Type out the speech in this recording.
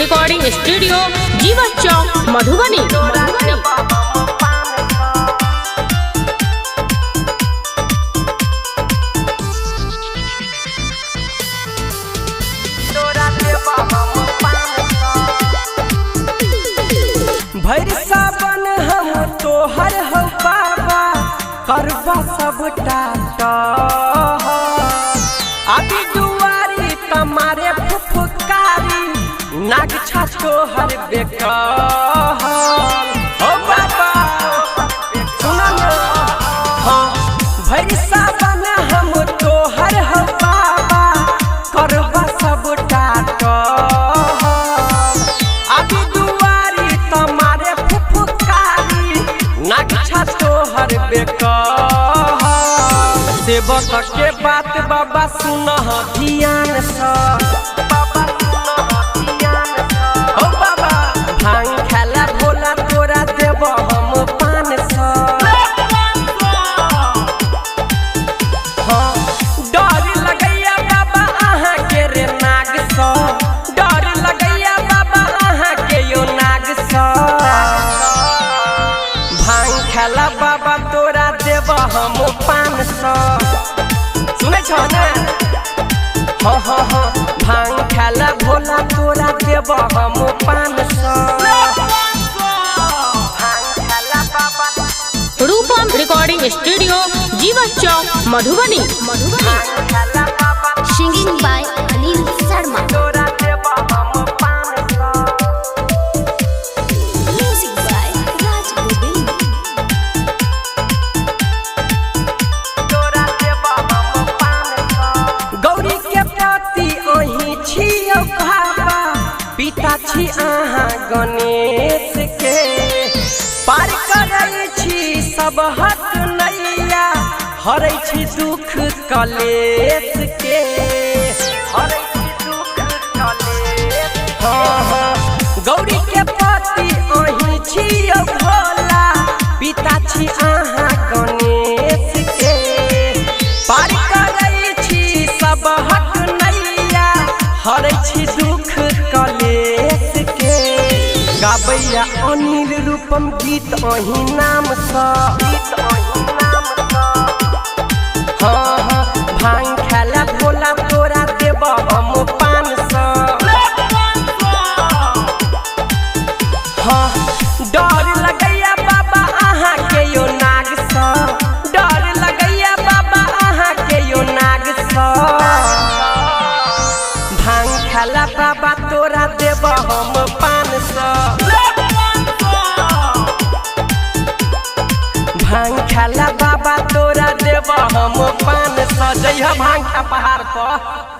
Recording studio Jeevan Chowk Madhubani. भैर सावन हम तोहर हो बाबा करबा सब टाटा अभी दुआरी तमारे फुफकारी नाग छा तोहर बेका हो बाबा सुना ना। हाँ भैर सावन हम तोहर हो बाबा करबा सब टाटा तोहर बेका सेवक के बात बाबा सुनह ध्यान सा हो बाबा भांग खाला भोला तोरा देव हम पान सा। हाँ डर लगैया बाबा अहाँ के रे नाग सा डर लगैया बाबा अहाँ के यो नाग सा खाला बाबा तोरा देव हम पान सौ सुने छो ना। हाँ हाँ हाँ भांग खाला भोला तोरा देव हम पान सौ Rupam recording studio Jeevan Chowk Madhubani. Singing by Anil Sharma. पिता छी अहाँ गणेश के पार करै छी सब हक नैया हरै छी दुख कलेश के हरै छी दुख कलेश। हाँ हाँ गौरी के पति अहीं छी भोला पिता छी अहाँ गणेश के पार करै छी सब हक नैया हरै छी दुख कलेश के गाबैया अनिल रूपम गीत अहीं नाम सा। हाँ हाँ भांग खाला भोला तोरा देव हम पान सा। हाँ डर लगैया बाबा अहाँ के यो नाग सा डर लगैया बाबा अहाँ के यो नाग सा भांग खाला बाबा तोरा देव हम पान सा भांग खाला बाबा तोरा देव हम पान सा। जइहा भांग का पहाड़ पर।